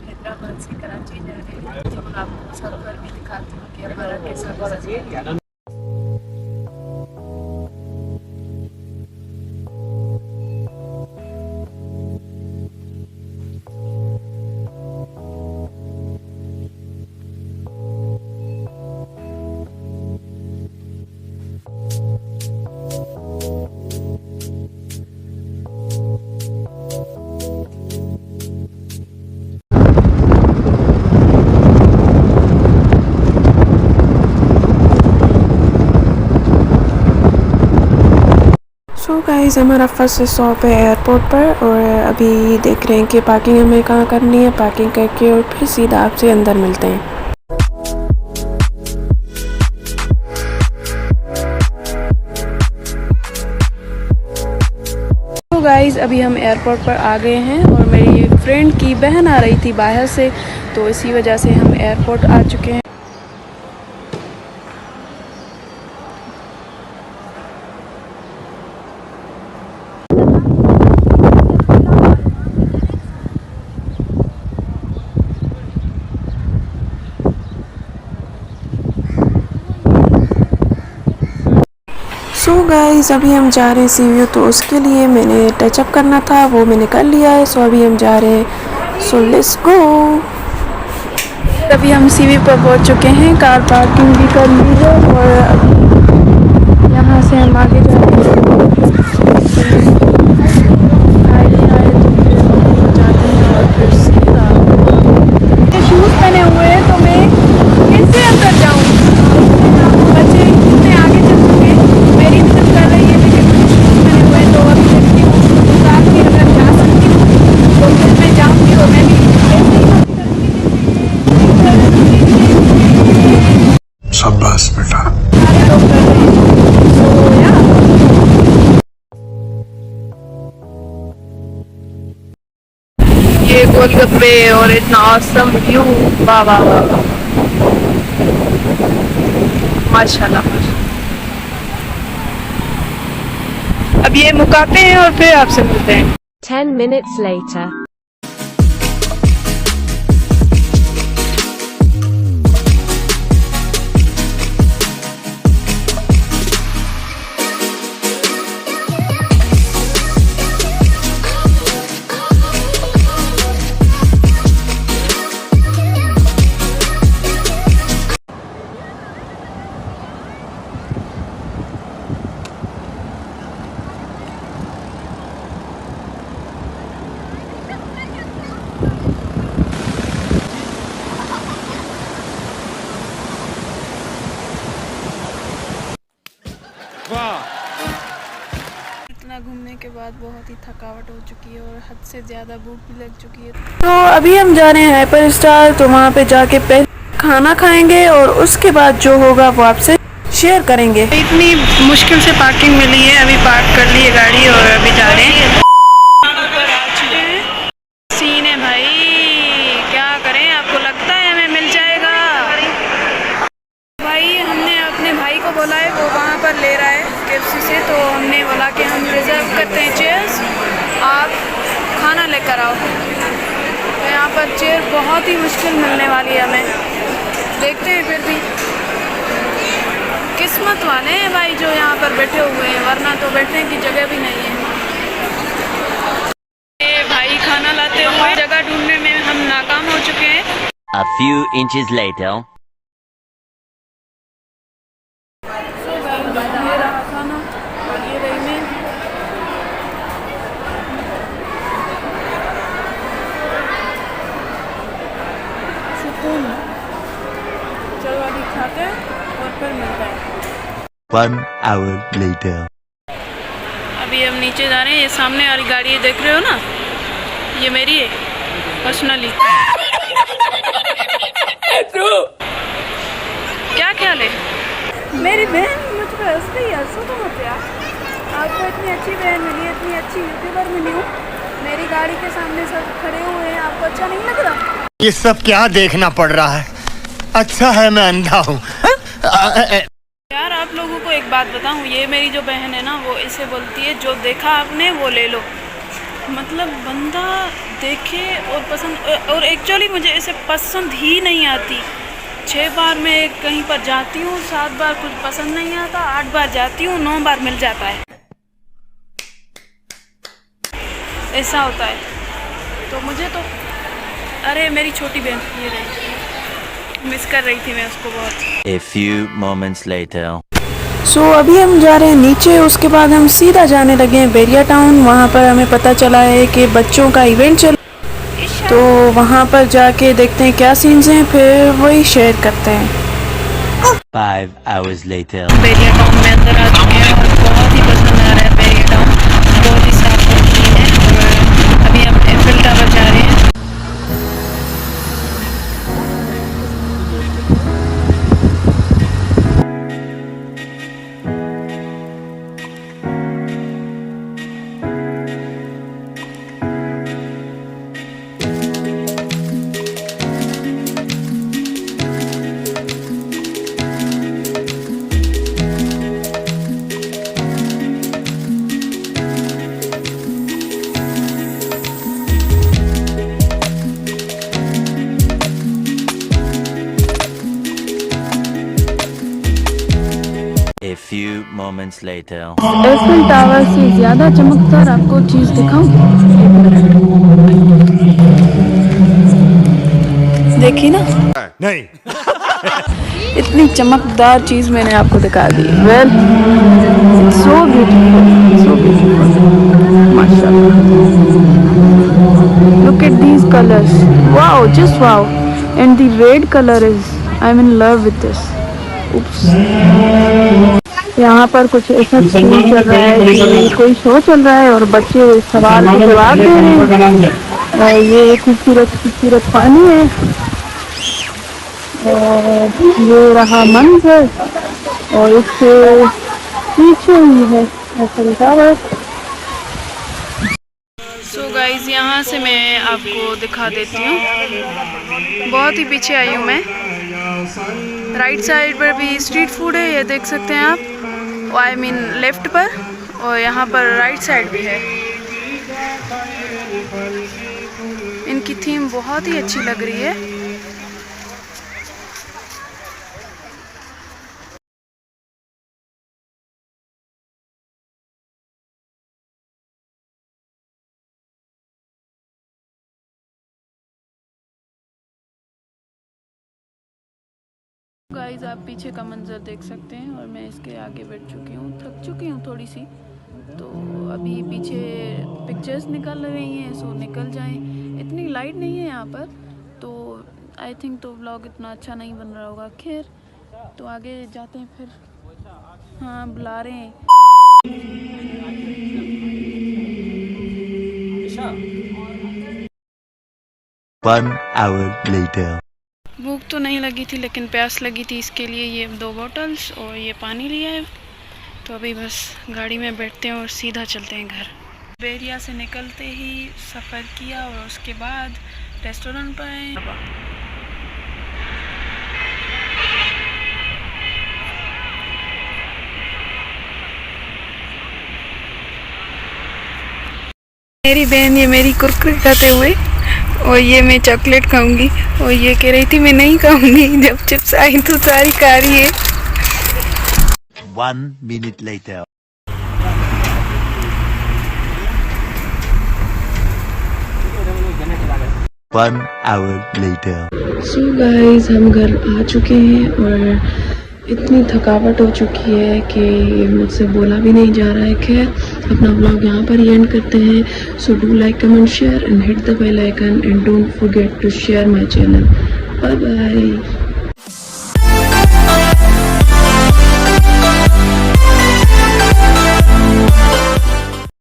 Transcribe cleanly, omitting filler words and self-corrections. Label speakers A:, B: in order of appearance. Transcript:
A: हैदराबाद से कराची जा रहे हैं, तो आपको सफर भी दिखाती हूँ कि हमारा कैसा।
B: तो गाइस हमारा फर्स्ट स्टॉप है एयरपोर्ट पर और अभी देख रहे हैं कि पार्किंग हमें कहाँ करनी है। पार्किंग करके और फिर सीधा आपसे अंदर मिलते हैं। तो गाइस अभी हम एयरपोर्ट पर आ गए हैं और मेरी फ्रेंड की बहन आ रही थी बाहर से, तो इसी वजह से हम एयरपोर्ट आ चुके हैं। सो गाइस अभी हम जा रहे हैं सी व्यू, तो उसके लिए मैंने टचअप करना था, वो मैंने कर लिया है। सो अभी हम जा रहे हैं, सो लेट्स गो। अभी हम सी व्यू पर पहुंच चुके हैं, कार पार्किंग भी कर ली है और अभी यहाँ से हम आगे जा रहे हैं। शूज़ पहने हुए हैं तो मैं कैसे अंदर जाऊँ? बच्चे इतने आगे चल चुके हैं, मेरी मदद कर रही है लेकिन शूज़ पहने हुए तो अभी देखती हूँ साथ में अगर जा सकती हूँ तो फिर मैं जाऊँगी और मैं भी
C: शाबाश बेटा।
B: सारे लोग कर रहे हैं। तो या ये गोलगप्पे और इतना ऑसम व्यू, वाह वाह वाह, माशाल्लाह। अब ये मुकाते हैं और फिर आपसे मिलते हैं।
D: 10 minutes later.
B: इतना घूमने के बाद बहुत ही थकावट हो चुकी है और हद से ज़्यादा भूख भी लग चुकी है। तो अभी हम जा रहे हैं हाइपर स्टार, तो वहाँ पे जाके पहले खाना खाएंगे और उसके बाद जो होगा वो आपसे शेयर करेंगे। इतनी मुश्किल से पार्किंग मिली है, अभी पार्क कर ली है गाड़ी और अभी जा रहे हैं। ऊपर आ चुके हैं, सीन है भाई, क्या करें? आपको लगता है हमें मिल जाएगा? भाई हमने अपने भाई को बोला है, वो वहाँ पर ले रहा है KFC से, तो हमने बोला कि हम रिज़र्व करते हैं चेयर्स, आप खाना लेकर आओ। तो यहाँ पर चेयर बहुत ही मुश्किल मिलने वाली है हमें, देखते हैं। फिर भी किस्मत वाले हैं भाई जो यहाँ पर बैठे हुए हैं, वरना तो बैठने की जगह भी नहीं है। ये भाई खाना लाते हुए जगह ढूंढने में हम नाकाम हो चुके हैं।
E: A few inches later.
B: ये रहा खाना और ये रही मैं। सुकून। चलो अभी खाते हैं और फिर मिलते हैं।
E: 1 hour later.
B: अभी हम नीचे जा रहे हैं, ये सामने वाली गाड़ी देख रहे हो ना, ये मेरी है पर्सनली। क्या ख्याल है? मेरी बहन मुझ पर हंस रही है, हंसो तो मत यार। आपको इतनी अच्छी बहन मिली है, इतनी अच्छी यूट्यूबर मिली हूँ, मेरी गाड़ी के सामने सब खड़े हुए हैं, आपको अच्छा नहीं लग रहा?
C: ये सब क्या देखना पड़ रहा है?
F: अच्छा है मैं अंधा हूँ।
B: यार आप लोगों को एक बात बताऊं, ये मेरी जो बहन है ना, वो इसे बोलती है जो देखा आपने वो ले लो। मतलब बंदा देखे और पसंद, और एक्चुअली मुझे इसे पसंद ही नहीं आती। 6 बार मैं कहीं पर जाती हूँ, 7 बार कुछ पसंद नहीं आता, 8 बार जाती हूँ, 9 बार मिल जाता है, ऐसा होता है। तो मुझे तो, अरे मेरी छोटी बहन ये रही, मिस कर रही थी मैं उसको बहुत।
E: A few moments later.
B: सो अभी हम जा रहे हैं नीचे, उसके बाद हम सीधा जाने लगे हैं बेरिया टाउन। वहाँ पर हमें पता चला है कि बच्चों का इवेंट चल, तो वहाँ पर जाके देखते हैं क्या सीन्स हैं, फिर वही शेयर करते हैं।
E: 5 hours later.
B: बेरिया टाउन में अंदर आ चुके हैं और बहुत ही पसंद आ रहा है बेरिया टाउन, बहुत ही साफ और क्लीन है। और अभी हम एफिल टावर जा रहे हैं।
E: A few moments later.
B: Eiffel tower से ज़्यादा चमकदार आपको चीज़ दिखाऊं? देखी ना?
F: नहीं।
B: इतनी चमकदार चीज़ मैंने आपको दिखा दी। Well, so beautiful, so beautiful, माशाल्लाह। Look at these colors. Wow, just wow. And the red color is, I'm in love with this. Oops. यहाँ पर कुछ ऐसा सीन चल रहा है कि कोई शो चल रहा है और बच्चे सवाल के जवाब दे रहे हैं। और ये खूबसूरत खूबसूरत पानी है और ये रहा मंजर, और इससे पीछे ही है एफिल टावर। सो गाइज, यहाँ से मैं आपको दिखा देती हूँ, बहुत ही पीछे आई हूँ मैं। राइट साइड पर भी स्ट्रीट फूड है, ये देख सकते हैं आप, आई मीन लेफ्ट पर, और यहाँ पर राइट साइड भी है। इनकी थीम बहुत ही अच्छी लग रही है। गाइस, आप पीछे का मंजर देख सकते हैं और मैं इसके आगे बैठ चुकी हूँ, थक चुकी हूँ थोड़ी सी, तो अभी पीछे पिक्चर्स निकल रही हैं, सो निकल जाएं। इतनी लाइट नहीं है यहाँ पर, तो आई थिंक तो व्लॉग इतना अच्छा नहीं बन रहा होगा। खैर, तो आगे जाते हैं फिर। हाँ, बुला रहे हैं।
E: 1 hour later.
B: भूख तो नहीं लगी थी लेकिन प्यास लगी थी, इसके लिए ये 2 बॉटल्स और ये पानी लिया है। तो अभी बस गाड़ी में बैठते हैं और सीधा चलते हैं घर। बेरिया से निकलते ही सफ़र किया और उसके बाद रेस्टोरेंट पर आए। मेरी बहन ये मेरी कुरकुरे खाते हुए, और ये मैं चॉकलेट खाऊंगी, और ये कह रही थी मैं नहीं खाऊंगी। जब चिप्स आई तो सारी खा रही है।
E: 1 minute later. One hour later.
B: So guys, हम घर आ चुके हैं और इतनी थकावट हो चुकी है कि मुझसे बोला भी नहीं जा रहा है। खैर, अपना व्लॉग यहाँ पर ही एंड करते हैं। So do like, comment, share and hit the bell icon and don't forget to share my channel. Bye bye.